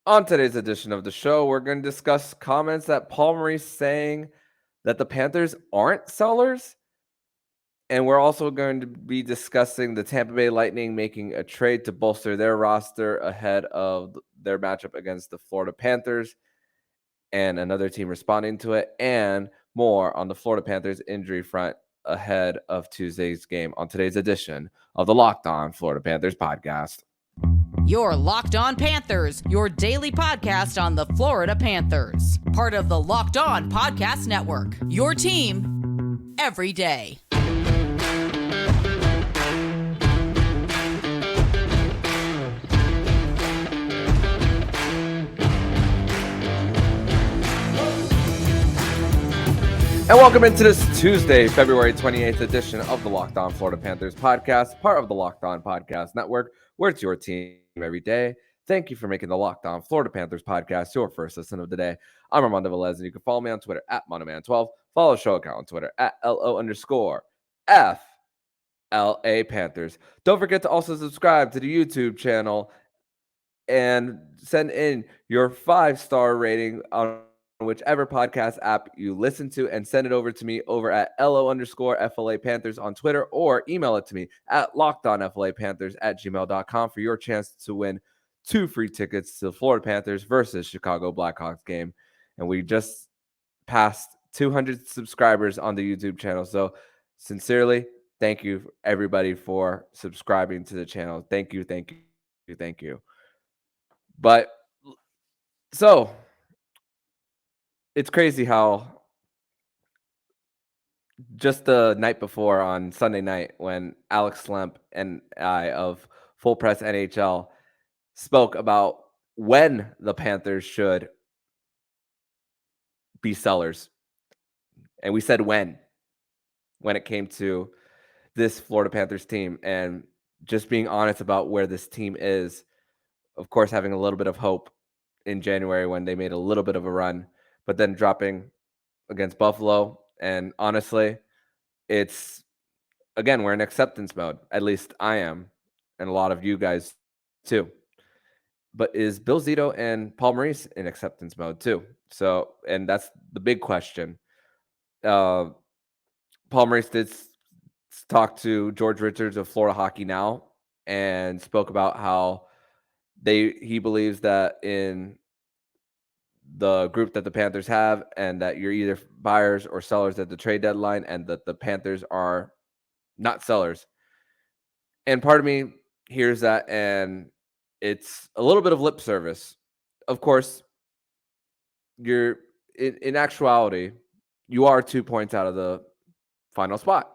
On today's edition of the show, we're going to discuss comments that Paul Maurice saying that the Panthers aren't sellers. And we're also going to be discussing the Tampa Bay Lightning making a trade to bolster their roster ahead of their matchup against the Florida Panthers and another team responding to it, and more on the Florida Panthers injury front ahead of Tuesday's game on today's edition of the Locked On Florida Panthers podcast. You're Locked On Panthers, your daily podcast on the Florida Panthers. Part of the Locked On Podcast Network, your team every day. And welcome into this Tuesday, February 28th edition of the Locked On Florida Panthers podcast, part of the Locked On Podcast Network, where it's your team every day. Thank you for making the Locked On Florida Panthers podcast your first listen of the day. I'm Armando Velez, and you can follow me on Twitter at Monoman12. Follow the show account on Twitter at LO_FLA Panthers. Don't forget to also subscribe to the YouTube channel and send in your 5-star rating on whichever podcast app you listen to, and send it over to me over at LO_FLA Panthers on Twitter, or email it to me at lockedonflapanthers@gmail.com for your chance to win 2 free tickets to the Florida Panthers versus Chicago Blackhawks game. And we just passed 200 subscribers on the YouTube channel. So sincerely, thank you everybody for subscribing to the channel. Thank you. But so it's crazy how just the night before on Sunday night, when Alex Slemp and I of Full Press NHL spoke about when the Panthers should be sellers, and we said when it came to this Florida Panthers team, and just being honest about where this team is, of course, having a little bit of hope in January when they made a little bit of a run, but then dropping against Buffalo. And honestly, it's, again, we're in acceptance mode. At least I am, and a lot of you guys too. But is Bill ZIto and Paul Maurice in acceptance mode too? So, and that's the big question. Paul Maurice did talk to George Richards of Florida Hockey Now and spoke about how he believes that in the group that the Panthers have, and that you're either buyers or sellers at the trade deadline, and that the Panthers are not sellers. And part of me hears that, and it's a little bit of lip service. Of course, you're in actuality, you are 2 points out of the final spot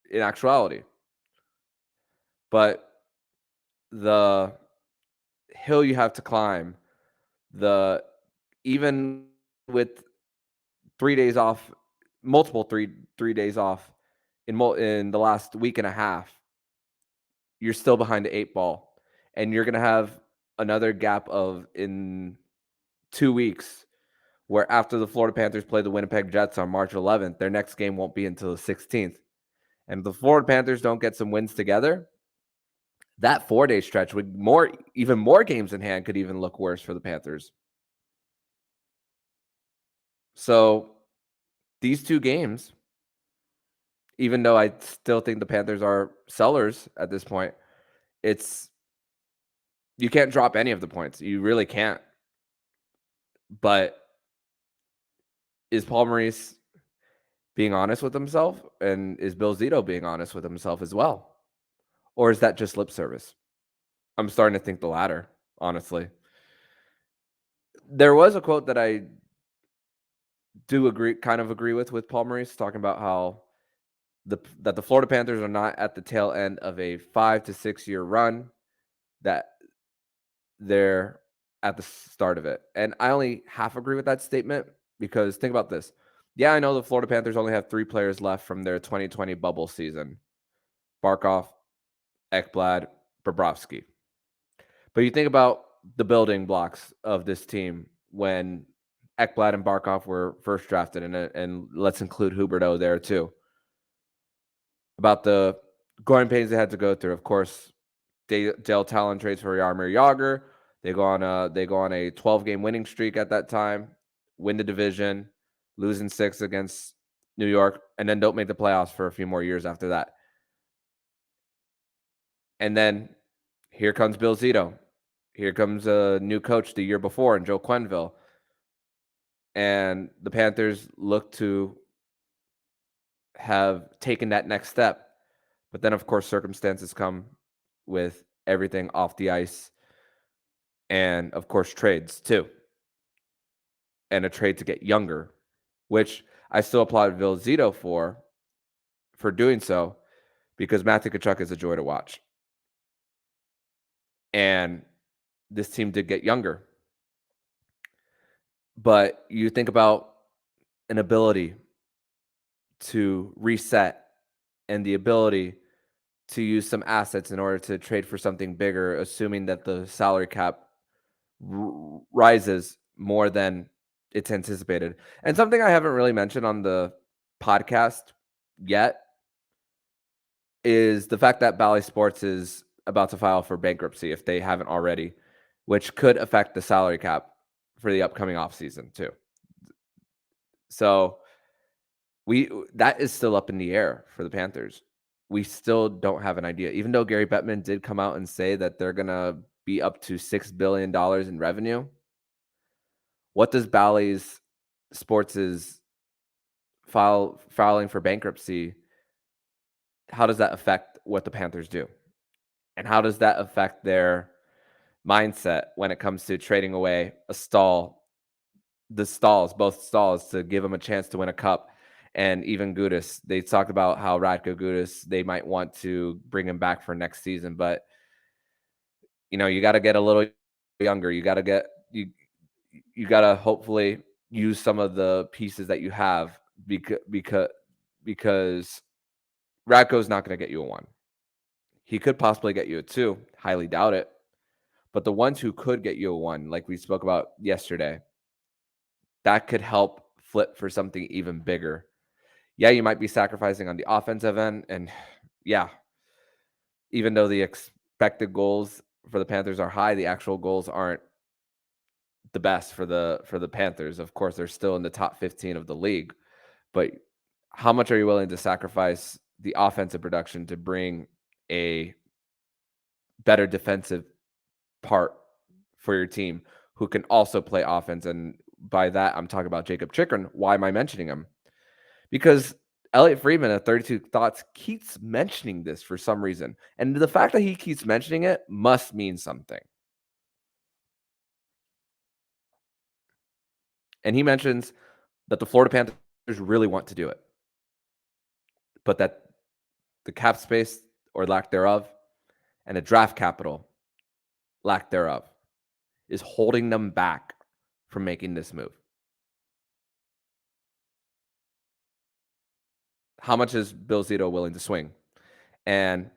in actuality. But the hill you have to climb, even with 3 days off, multiple three days off in the last week and a half, you're still behind the 8 ball, and you're going to have another gap of in 2 weeks, where after the Florida Panthers play the Winnipeg Jets on March 11th, their next game won't be until the 16th. And if the Florida Panthers don't get some wins together, that 4-day stretch with even more games in hand could even look worse for the Panthers. So these 2 games, even though I still think the Panthers are sellers at this point, you can't drop any of the points. You really can't. But is Paul Maurice being honest with himself? And is Bill ZIto being honest with himself as well? Or is that just lip service? I'm starting to think the latter, honestly. There was a quote that I do agree with Paul Maurice, talking about how that the Florida Panthers are not at the tail end of a 5 to 6 year run, that they're at the start of it. And I only half agree with that statement, because think about this. Yeah, I know the Florida Panthers only have 3 players left from their 2020 bubble season: Barkov, Ekblad, Bobrovsky. But you think about the building blocks of this team when Ekblad and Barkov were first drafted, and let's include Huberdeau there too. About the growing pains they had to go through. Of course, Dale Talon trades for Jaromir Jagr. They go on a 12-game winning streak at that time, win the division, losing 6 against New York, and then don't make the playoffs for a few more years after that. And then here comes Bill ZIto. Here comes a new coach the year before in Joe Quenneville. And the Panthers look to have taken that next step. But then, of course, circumstances come with everything off the ice. And, of course, trades, too. And a trade to get younger, which I still applaud Bill ZIto for doing so, because Matthew Tkachuk is a joy to watch. And this team did get younger. But you think about an ability to reset and the ability to use some assets in order to trade for something bigger, assuming that the salary cap rises more than it's anticipated. And something I haven't really mentioned on the podcast yet is the fact that Bally Sports is about to file for bankruptcy if they haven't already, which could affect the salary cap for the upcoming offseason too. So that is still up in the air for the Panthers. We still don't have an idea, even though Gary Bettman did come out and say that they're going to be up to $6 billion in revenue. What does Bally's Sports' filing for bankruptcy, how does that affect what the Panthers do? And how does that affect their mindset when it comes to trading away both stalls to give them a chance to win a cup? And even Gudas, they talked about how Radko Gudas, they might want to bring him back for next season, but you got to get a little younger. You got to hopefully use some of the pieces that you have because Radko's not going to get you a 1. He could possibly get you a 2. Highly doubt it. But the ones who could get you a 1, like we spoke about yesterday, that could help flip for something even bigger. Yeah, you might be sacrificing on the offensive end. And yeah, even though the expected goals for the Panthers are high, the actual goals aren't the best for the Panthers. Of course, they're still in the top 15 of the league. But how much are you willing to sacrifice the offensive production to bring a better defensive part for your team who can also play offense? And by that, I'm talking about Jacob Chikrin. Why am I mentioning him? Because Elliot Friedman at 32 Thoughts keeps mentioning this for some reason. And the fact that he keeps mentioning it must mean something. And he mentions that the Florida Panthers really want to do it, but that the cap space or lack thereof and the draft capital lack thereof is holding them back from making this move. How much is Bill ZIto willing to swing? And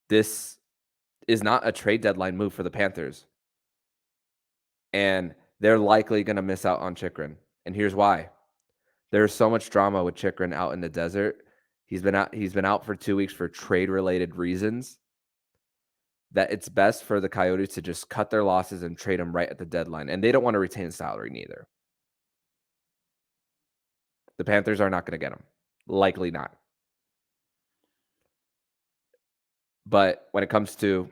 this is not a trade deadline move for the Panthers. And they're likely going to miss out on Chikrin. And here's why. There's so much drama with Chikrin out in the desert. He's been out for 2 weeks for trade-related reasons, that it's best for the Coyotes to just cut their losses and trade him right at the deadline. And they don't want to retain salary neither. The Panthers are not going to get him. Likely not. But when it comes to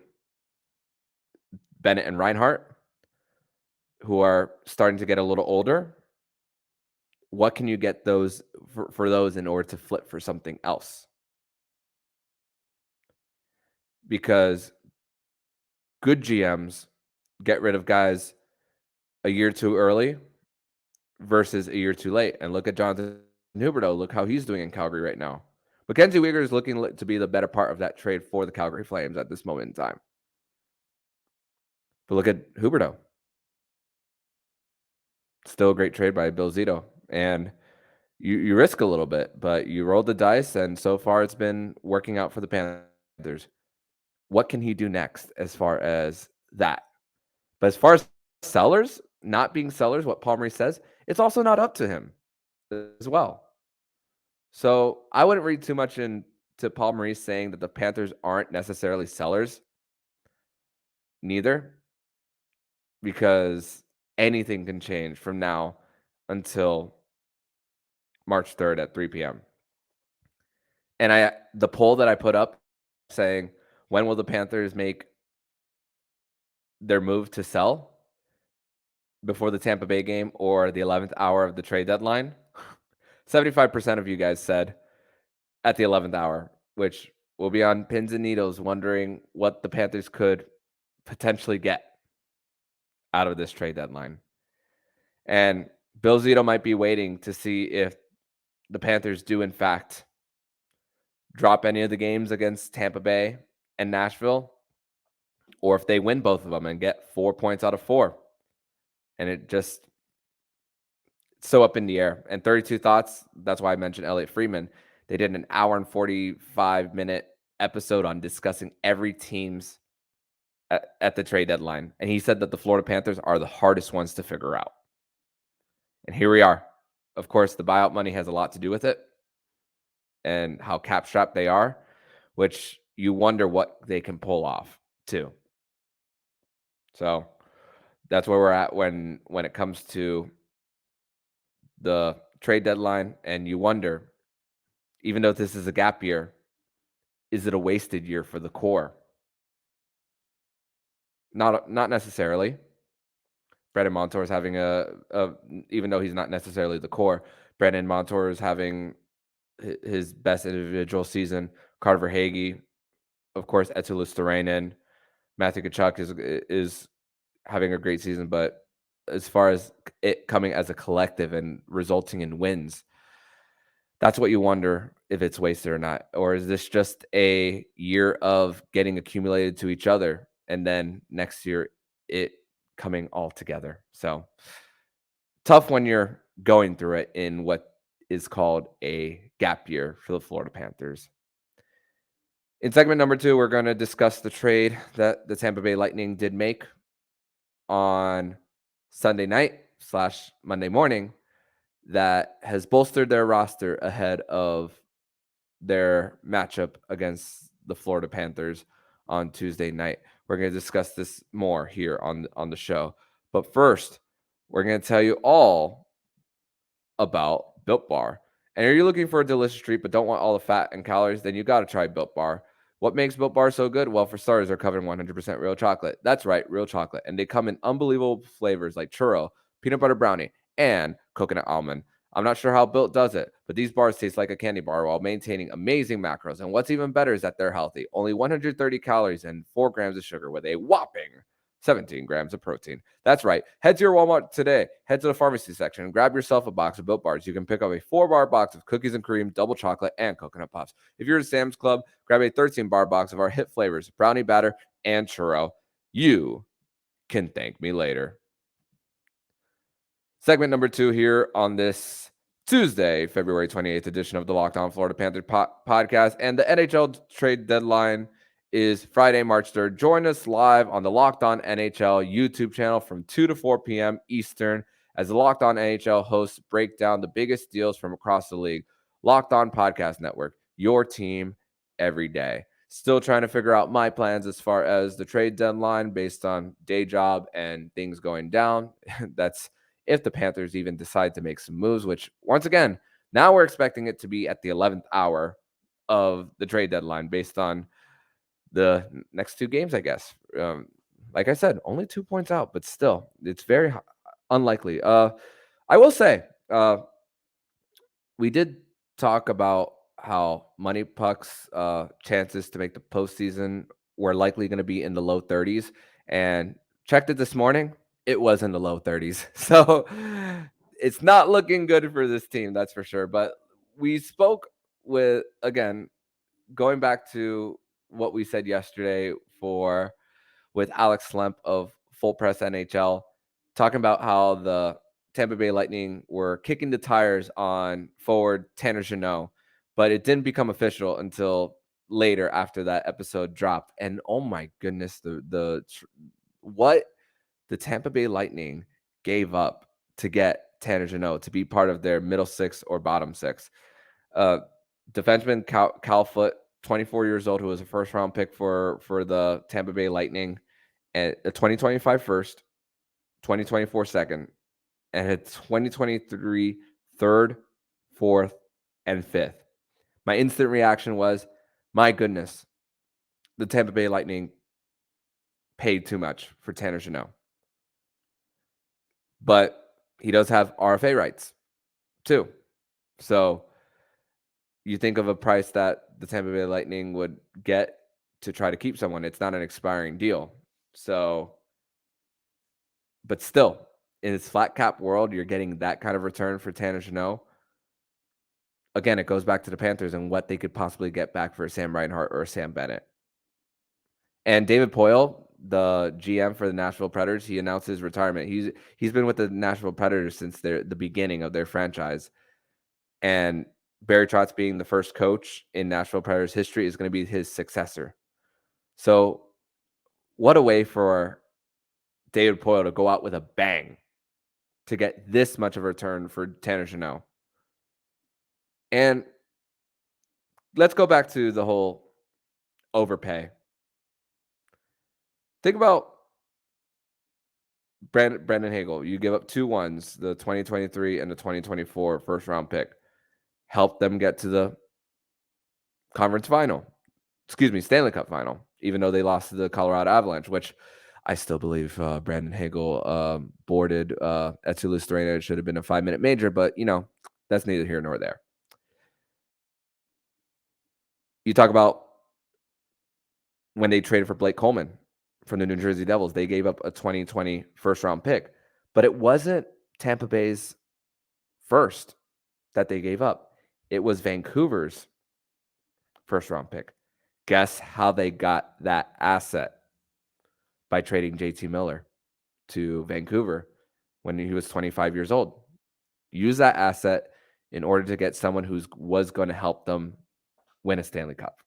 Bennett and Reinhart, who are starting to get a little older, what can you get those for those in order to flip for something else? Because good GMs get rid of guys a year too early versus a year too late. And look at Jonathan Huberdeau. Look how he's doing in Calgary right now. Mackenzie Weegar is looking to be the better part of that trade for the Calgary Flames at this moment in time. But look at Huberdeau. Still a great trade by Bill ZIto. And you risk a little bit, but you roll the dice, and so far it's been working out for the Panthers. What can he do next as far as that? But as far as sellers, not being sellers, what Paul Maurice says, it's also not up to him as well. So I wouldn't read too much into Paul Maurice saying that the Panthers aren't necessarily sellers. Neither. because anything can change from now until March 3rd at 3 p.m. And the poll that I put up saying, when will the Panthers make their move to sell before the Tampa Bay game or the 11th hour of the trade deadline? 75% of you guys said at the 11th hour, which will be on pins and needles wondering what the Panthers could potentially get out of this trade deadline. And Bill ZIto might be waiting to see if the Panthers do, in fact, drop any of the games against Tampa Bay and Nashville, or if they win both of them and get 4 points out of 4. And it just so up in the air. And 32 Thoughts, that's why I mentioned Elliot Friedman. They did an hour and 45-minute episode on discussing every team's at the trade deadline. And he said that the Florida Panthers are the hardest ones to figure out. And here we are. Of course, the buyout money has a lot to do with it and how cap-strapped they are, which you wonder what they can pull off too. So that's where we're at when it comes to the trade deadline. And you wonder, even though this is a gap year, is it a wasted year for the core? Not necessarily. Brandon Montour is having even though he's not necessarily the core, Brandon Montour is having his best individual season. Carter Verhaeghe, of course, Eetu Luostarinen, Matthew Tkachuk is having a great season, but as far as it coming as a collective and resulting in wins, that's what you wonder if it's wasted or not. Or is this just a year of getting accumulated to each other and then next year it coming all together? So tough when you're going through it in what is called a gap year for the Florida Panthers. In segment number 2, we're going to discuss the trade that the Tampa Bay Lightning did make on Sunday night / Monday morning that has bolstered their roster ahead of their matchup against the Florida Panthers on Tuesday night. We're going to discuss this more here on the show. But first, we're going to tell you all about Built Bar. And are you looking for a delicious treat but don't want all the fat and calories? Then you got to try Built Bar. What makes Built Bar so good? Well, for starters, they're covered in 100% real chocolate. That's right, real chocolate. And they come in unbelievable flavors like churro, peanut butter brownie, and coconut almond. I'm not sure how Built does it, but these bars taste like a candy bar while maintaining amazing macros. And what's even better is that they're healthy. Only 130 calories and 4 grams of sugar with a whopping 17 grams of protein. That's right. Head to your Walmart today. Head to the pharmacy section and grab yourself a box of Built Bars. You can pick up a 4-bar box of cookies and cream, double chocolate, and coconut puffs. If you're at Sam's Club, grab a 13-bar box of our hit flavors, brownie batter and churro. You can thank me later. Segment number 2 here on this Tuesday, February 28th edition of the Locked On Florida Panthers podcast. And the NHL trade deadline is Friday, March 3rd. Join us live on the Locked On NHL YouTube channel from 2 to 4 p.m. Eastern as the Locked On NHL hosts break down the biggest deals from across the league. Locked On Podcast Network, your team every day. Still trying to figure out my plans as far as the trade deadline based on day job and things going down. That's if the Panthers even decide to make some moves, which once again, now we're expecting it to be at the 11th hour of the trade deadline based on the next 2 games, I guess. Like I said, only 2 points out, but still, it's very unlikely. I will say, we did talk about how Money Puck's chances to make the postseason were likely going to be in the low 30s, and checked it this morning. It was in the low 30s. So it's not looking good for this team, that's for sure. But we spoke with, again, going back to what we said yesterday with Alex Lemp of Full Press NHL, talking about how the Tampa Bay Lightning were kicking the tires on forward Tanner Jeannot, but it didn't become official until later after that episode dropped. And oh my goodness, what the Tampa Bay Lightning gave up to get Tanner Jeannot to be part of their middle 6 or bottom 6. Defenseman Cal Foote, 24 years old, who was a first-round pick for the Tampa Bay Lightning, and a 2025 first, 2024 second, and a 2023 third, fourth, and fifth. My instant reaction was, my goodness, the Tampa Bay Lightning paid too much for Tanner Jeannot. But he does have RFA rights too. So you think of a price that the Tampa Bay Lightning would get to try to keep someone. It's not an expiring deal. So, but still, in this flat cap world, you're getting that kind of return for Tanner Jeannot. Again, it goes back to the Panthers and what they could possibly get back for Sam Reinhart or Sam Bennett. And David Poile, the GM for the Nashville Predators, he announced his retirement. He's been with the Nashville Predators since the beginning of their franchise. And Barry Trotz, being the first coach in Nashville Predators history, is going to be his successor. So what a way for David Poile to go out with a bang to get this much of a return for Tanner Jeannot. And let's go back to the whole overpay. Think about Brendan Hagel. You give up 2 ones, the 2023 and the 2024 first round pick. Help them get to the Stanley Cup final, even though they lost to the Colorado Avalanche, which I still believe Brandon Hagel boarded at Toulouse Arena. It should have been a 5-minute major, but, that's neither here nor there. You talk about when they traded for Blake Coleman from the New Jersey Devils, they gave up a 2020 first-round pick, but it wasn't Tampa Bay's first that they gave up. It was Vancouver's first-round pick. Guess how they got that asset? By trading JT Miller to Vancouver when he was 25 years old. Use that asset in order to get someone who was going to help them win a Stanley Cup.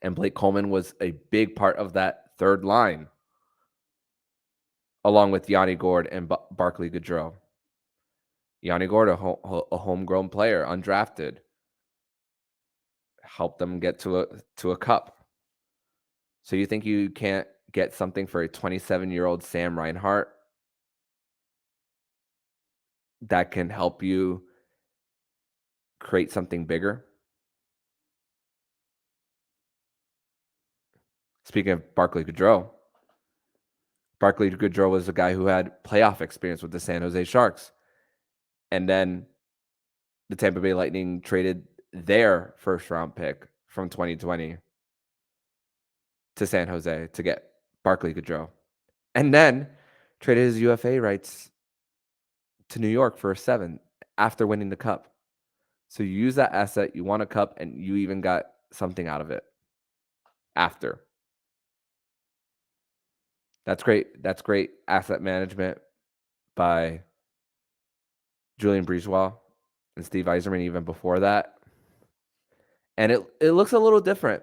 And Blake Coleman was a big part of that third line, along with Yanni Gourde and Barclay Goodrow. Yanni Gourde, a homegrown player, undrafted, helped them get to a cup. So you think you can't get something for a 27-year-old Sam Reinhart that can help you create something bigger? Speaking of Barclay Goodrow was a guy who had playoff experience with the San Jose Sharks. And then the Tampa Bay Lightning traded their first-round pick from 2020 to San Jose to get Barclay Goodrow. And then traded his UFA rights to New York for a 7 after winning the cup. So you use that asset, you won a cup, and you even got something out of it after. That's great. That's great asset management by Julien Brisebois and Steve Yzerman even before that. And it looks a little different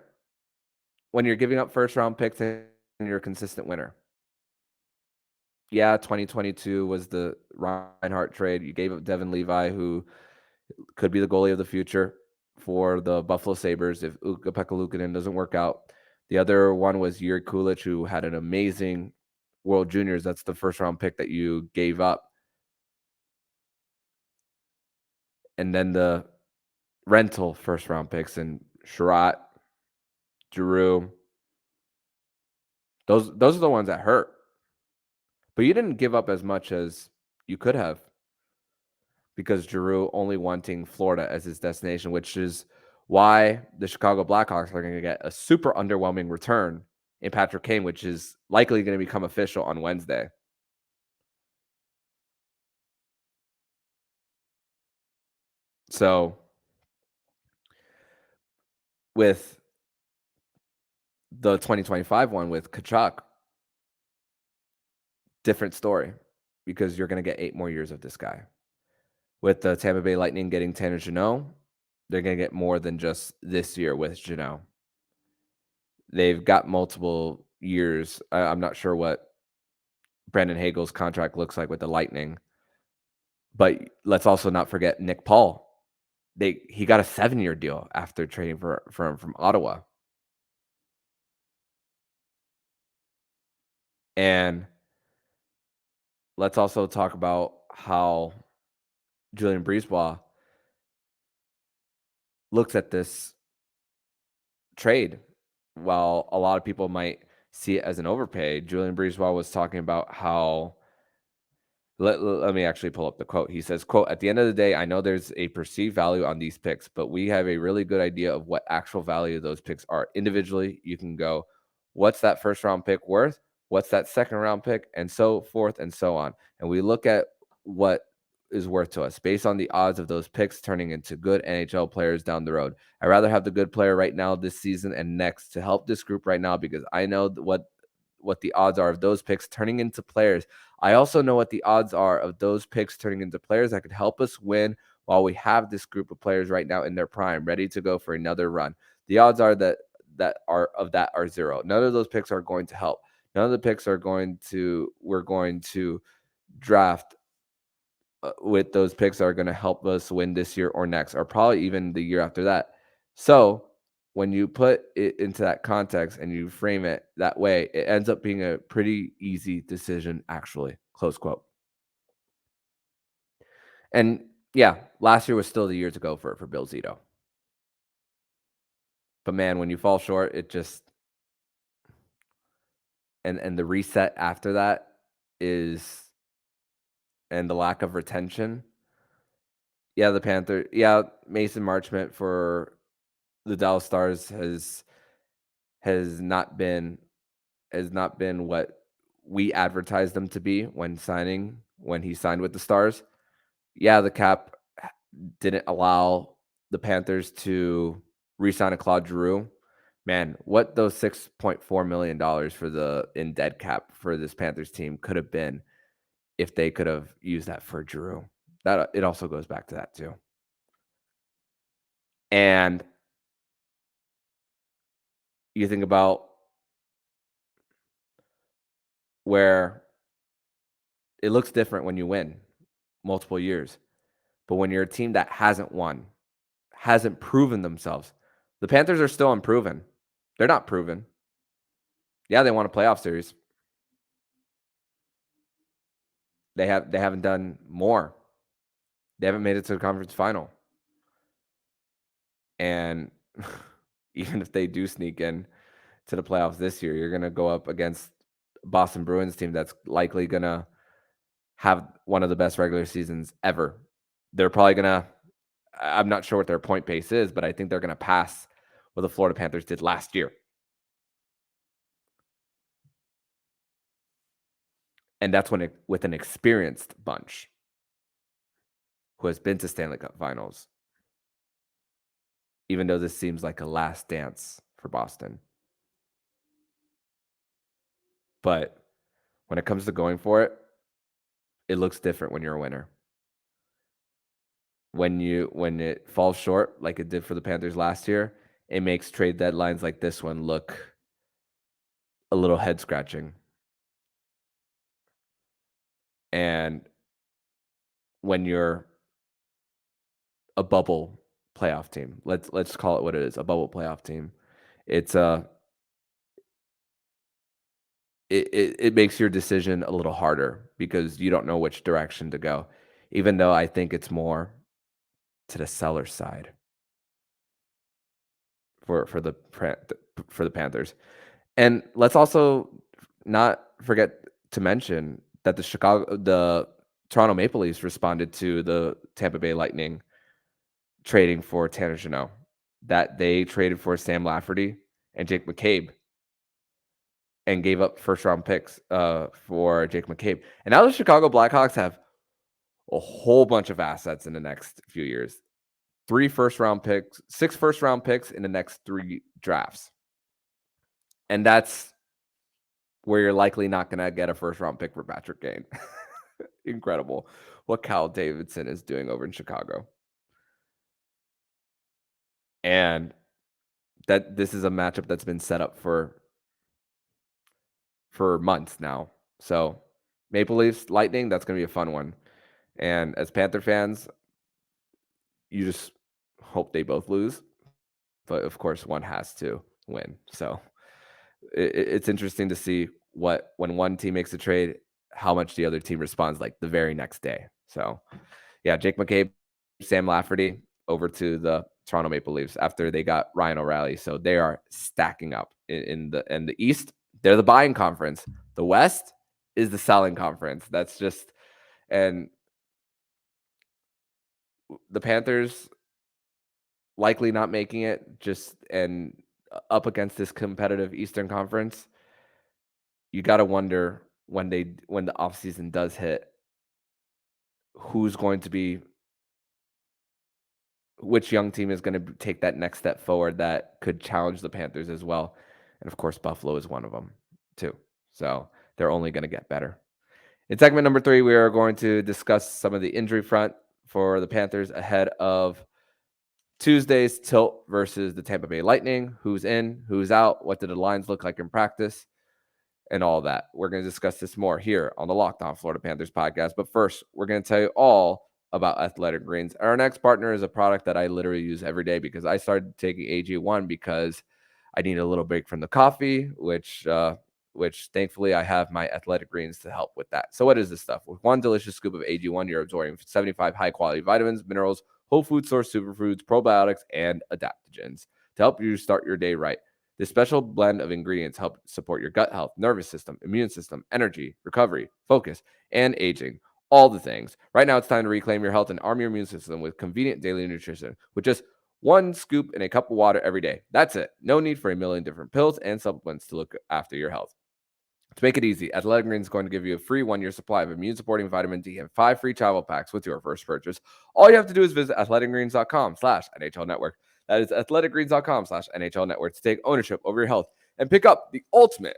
when you're giving up first-round picks and you're a consistent winner. Yeah, 2022 was the Reinhart trade. You gave up Devin Levi, who could be the goalie of the future for the Buffalo Sabres if Ukko-Pekka Luukkonen doesn't work out. The other one was Jiri Kulich, who had an amazing World Juniors. That's the first-round pick that you gave up. And then the rental first-round picks and Sherratt, Giroux. Those are the ones that hurt. But you didn't give up as much as you could have, because Giroux only wanting Florida as his destination, which is why the Chicago Blackhawks are going to get a super underwhelming return in Patrick Kane, which is likely going to become official on Wednesday. So with the 2025 one with Tkachuk, different story, because you're going to get 8 more years of this guy. With the Tampa Bay Lightning getting Tanner Jeannot, they're going to get more than just this year with Jeannot. They've got multiple years. I'm not sure what Brandon Hagel's contract looks like with the Lightning. But let's also not forget Nick Paul. He got a 7-year deal after trading for him from Ottawa. And let's also talk about how Julien Brisebois looks at this trade. While a lot of people might see it as an overpay, Julien Brisebois was talking about how let me actually pull up the quote. He says, quote, "At the end of the day, I know there's a perceived value on these picks, but we have a really good idea of what actual value those picks are. Individually, you can go, what's that first round pick worth? What's that second round pick? And so forth and so on. And we look at what is worth to us based on the odds of those picks turning into good NHL players down the road. I'd rather have the good player right now this season and next to help this group right now because I know what the odds are of those picks turning into players. I also know what the odds are of those picks turning into players that could help us win while we have this group of players right now in their prime, ready to go for another run. The odds are that are zero. None of those picks are going to help. None of the picks we're going to draft with those picks are going to help us win this year or next, or probably even the year after that. So when you put it into that context and you frame it that way, it ends up being a pretty easy decision, actually. Close quote. And yeah, last year was still the year to go for Bill ZIto. But man, when you fall short, it just and the reset after that is and the lack of retention. Yeah, the Panther. Yeah, Mason Marchment for the Dallas Stars has not been what we advertised them to be when he signed with the Stars. Yeah, the cap didn't allow the Panthers to re-sign a Claude Giroux. Man, what those $6.4 million for the in dead cap for this Panthers team could have been if they could have used that for Giroux. That it also goes back to that too. And you think about where it looks different when you win multiple years. But when you're a team that hasn't won, hasn't proven themselves, the Panthers are still unproven. They're not proven. Yeah, they won a playoff series. They haven't done more. They haven't made it to the conference final. And even if they do sneak in to the playoffs this year, you're going to go up against Boston Bruins team that's likely going to have one of the best regular seasons ever. They're probably going to, I'm not sure what their point pace is, but I think they're going to pass what the Florida Panthers did last year. And that's with an experienced bunch who has been to Stanley Cup finals, even though this seems like a last dance for Boston. But when it comes to going for it, it looks different when you're a winner. When it falls short, like it did for the Panthers last year, it makes trade deadlines like this one look a little head scratching. And when you're a bubble playoff team, let's call it what it is, a bubble playoff team, it's it makes your decision a little harder because you don't know which direction to go, even though I think it's more to the seller side for the Panthers. And let's also not forget to mention that the Toronto Maple Leafs responded to the Tampa Bay Lightning trading for Tanner Jeannot, that they traded for Sam Lafferty and Jake McCabe and gave up first-round picks for Jake McCabe. And now the Chicago Blackhawks have a whole bunch of assets in the next few years. 3 first-round picks, 6 first-round picks in the next 3 drafts. And that's where you're likely not going to get a first-round pick for Patrick Kane. Incredible what Kyle Davidson is doing over in Chicago. And that this is a matchup that's been set up for months now. So Maple Leafs, Lightning, that's going to be a fun one. And as Panther fans, you just hope they both lose. But of course, one has to win. So it's interesting to see when one team makes a trade, how much the other team responds like the very next day. So yeah, Jake McCabe, Sam Lafferty over to the Toronto Maple Leafs after they got Ryan O'Reilly. So they are stacking up in the East. They're the buying conference. The West is the selling conference. That's just, and the Panthers likely not making it, just and up against this competitive Eastern Conference. You got to wonder when the offseason does hit, who's going to be, which young team is going to take that next step forward that could challenge the Panthers as well. And of course, Buffalo is one of them too. So they're only going to get better. In segment number 3, we are going to discuss some of the injury front for the Panthers ahead of Tuesday's tilt versus the Tampa Bay Lightning. Who's in, who's out, what did the lines look like in practice, and all that. We're going to discuss this more here on the Locked On Florida Panthers podcast. But first, we're going to tell you all about Athletic Greens. Our next partner is a product that I literally use every day because I started taking AG1 because I need a little break from the coffee, which thankfully I have my Athletic Greens to help with that. So what is this stuff? With one delicious scoop of AG1, you're absorbing 75 high-quality vitamins, minerals, whole food source superfoods, probiotics, and adaptogens to help you start your day right. This special blend of ingredients help support your gut health, nervous system, immune system, energy, recovery, focus, and aging. All the things. Right now, it's time to reclaim your health and arm your immune system with convenient daily nutrition with just one scoop in a cup of water every day. That's it. No need for a million different pills and supplements to look after your health. To make it easy, Athletic Greens is going to give you a free 1-year supply of immune-supporting vitamin D and 5 free travel packs with your first purchase. All you have to do is visit athleticgreens.com/NHL Network. That is athleticgreens.com/NHL Network to take ownership over your health and pick up the ultimate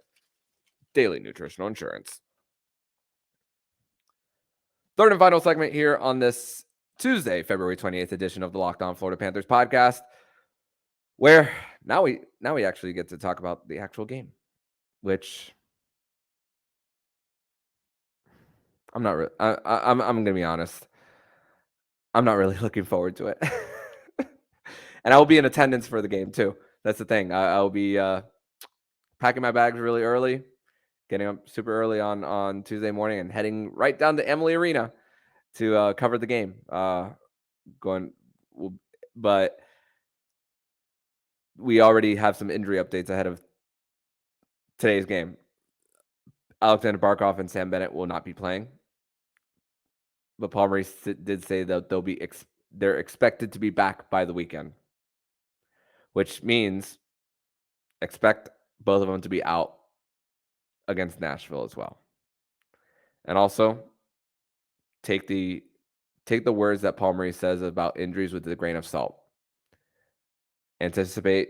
daily nutritional insurance. Third and final segment here on this Tuesday, February 28th edition of the Locked On Florida Panthers podcast, where now we actually get to talk about the actual game, which I'm not really, I'm going to be honest, I'm not really looking forward to it. And I will be in attendance for the game too. That's the thing. I'll be packing my bags really early, getting up super early on Tuesday morning and heading right down to Emily Arena to cover the game. But we already have some injury updates ahead of today's game. Aleksander Barkov and Sam Bennett will not be playing, but Paul Maurice did say that they're expected to be back by the weekend, which means expect both of them to be out against Nashville as well. And also take the words that Paul Maurice says about injuries with a grain of salt. Anticipate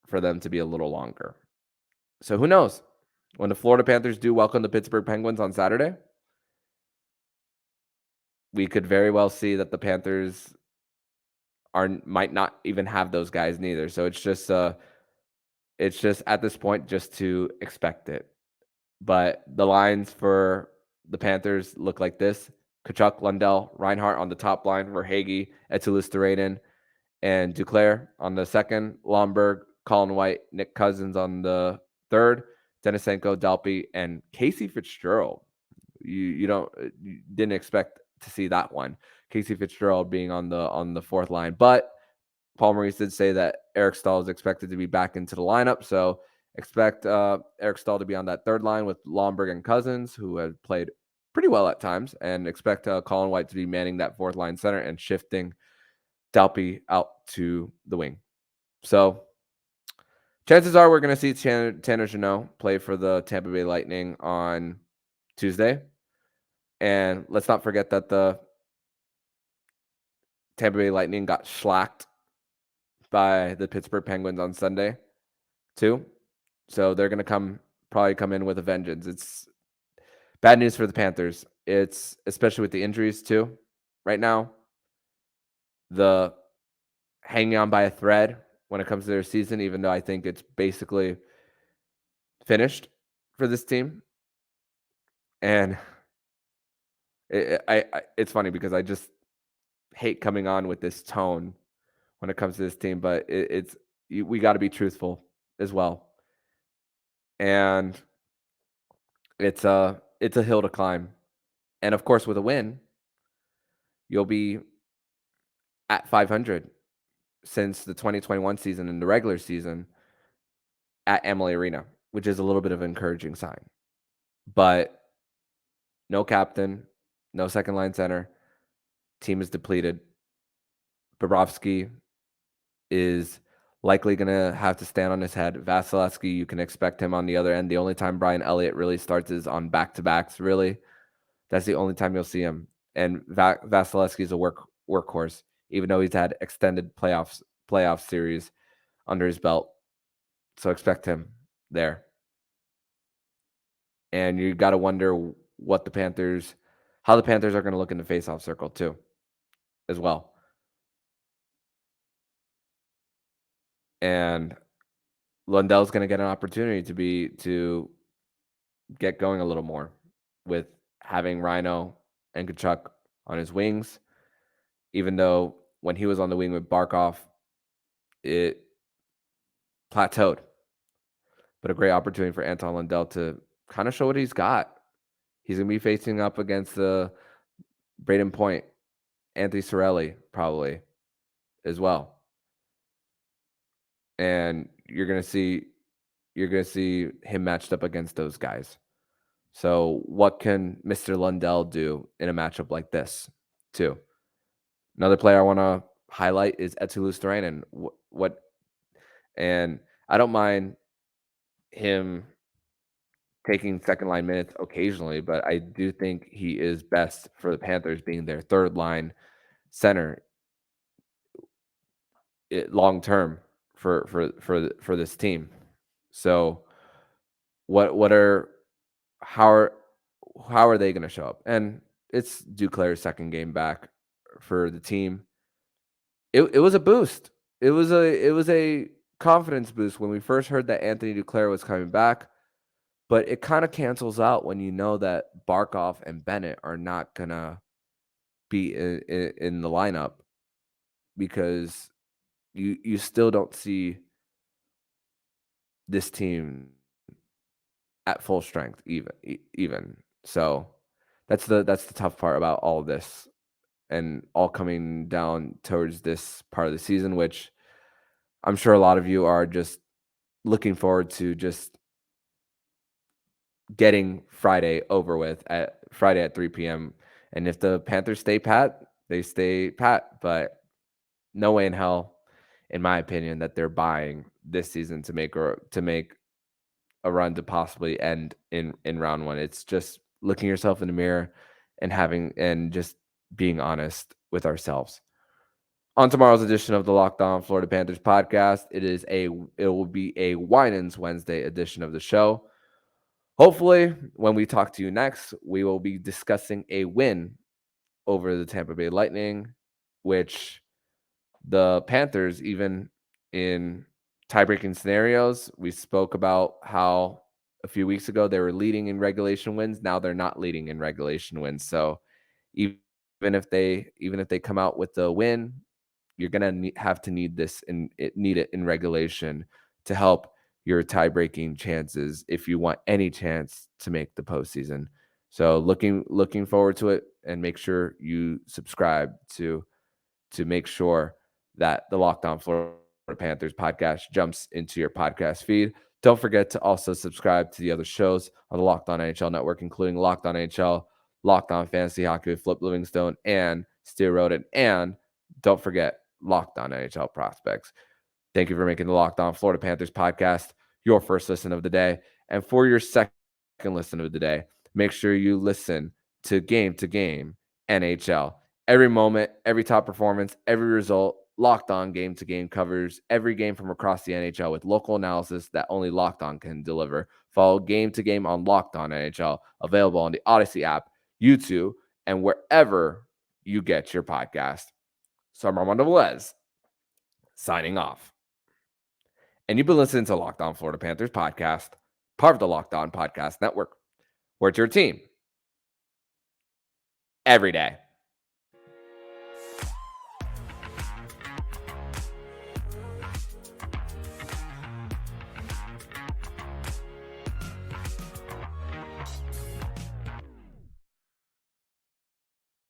for them to be a little longer. So who knows? When the Florida Panthers do welcome the Pittsburgh Penguins on Saturday, we could very well see that the Panthers might not even have those guys neither. So it's just at this point just to expect it. But the lines for the Panthers look like this: Tkachuk, Lundell, Reinhart on the top line, Verhaeghe, Etulis-Turainen, and Duclair on the second, Lomberg, Colin White, Nick Cousins on the third, Denisenko, Dalpe, and Casey Fitzgerald. You didn't expect to see that one. Casey Fitzgerald being on the fourth line, but Paul Maurice did say that Eric Staal is expected to be back into the lineup, so expect Eric Staal to be on that third line with Lomberg and Cousins, who have played pretty well at times, and expect Colin White to be manning that fourth line center and shifting Dalpe out to the wing. So chances are we're going to see Tanner Jeannot play for the Tampa Bay Lightning on Tuesday. And let's not forget that the Tampa Bay Lightning got shellacked by the Pittsburgh Penguins on Sunday too. So they're going to probably come in with a vengeance. It's bad news for the Panthers. It's especially with the injuries too right now. The hanging on by a thread when it comes to their season, even though I think it's basically finished for this team. And it's funny because I just hate coming on with this tone when it comes to this team, but we got to be truthful as well. And it's it's a hill to climb. And of course, with a win, you'll be at 500 since the 2021 season and the regular season at Amalie Arena, which is a little bit of an encouraging sign. But no captain, no second line center. Team is depleted. Bobrovsky is likely going to have to stand on his head. Vasilevsky, you can expect him on the other end. The only time Brian Elliott really starts is on back-to-backs, really. That's the only time you'll see him. And Vasilevsky is a workhorse, even though he's had extended playoff series under his belt. So expect him there. And you got to wonder how the Panthers are going to look in the faceoff circle too, as well. And Lundell's going to get an opportunity to get going a little more with having Rhino and Tkachuk on his wings, even though when he was on the wing with Barkov, it plateaued. But a great opportunity for Anton Lundell to kind of show what he's got. He's going to be facing up against the Braden Point, Anthony Cirelli probably as well. And you're going to see him matched up against those guys. So what can Mr. Lundell do in a matchup like this too? Another player I want to highlight is Eetu Luostarinen. And I don't mind him taking second line minutes occasionally, but I do think he is best for the Panthers being their third line center long term for this team. So how are they going to show up? And it's Duclair's second game back for the team. It was a boost. It was a confidence boost when we first heard that Anthony Duclair was coming back, but it kind of cancels out when you know that Barkov and Bennett are not gonna be in the lineup, because you still don't see this team at full strength even. So that's the tough part about all of this, and all coming down towards this part of the season, which I'm sure a lot of you are just looking forward to just getting Friday over with at 3 p.m. And if the Panthers stay pat, they stay pat. But no way in hell, in my opinion, that they're buying this season to make a run to possibly end in round one. It's just looking yourself in the mirror and just being honest with ourselves. On tomorrow's edition of the Locked On Florida Panthers podcast, it will be a Winans Wednesday edition of the show. Hopefully, when we talk to you next, we will be discussing a win over the Tampa Bay Lightning, which the Panthers, even in tie-breaking scenarios, we spoke about how a few weeks ago they were leading in regulation wins. Now they're not leading in regulation wins. So even if they come out with the win, you're gonna have to need it in regulation to help your tie-breaking chances if you want any chance to make the postseason. So looking forward to it, and make sure you subscribe to make sure that the Locked On Florida Panthers podcast jumps into your podcast feed. Don't forget to also subscribe to the other shows on the Locked On NHL network, including Locked On NHL, Locked On Fantasy Hockey with Flip Livingstone and Steer Roden, and don't forget Locked On NHL Prospects. Thank you for making the Locked On Florida Panthers podcast your first listen of the day. And for your second listen of the day, make sure you listen to Game NHL. Every moment, every top performance, every result, Locked On Game to Game covers every game from across the NHL with local analysis that only Locked On can deliver. Follow Game to Game on Locked On NHL, available on the Odyssey app, YouTube, and wherever you get your podcast. So I'm Armando Velez, signing off. And you've been listening to Locked On Florida Panthers podcast, part of the Locked On Podcast Network, where it's your team every day.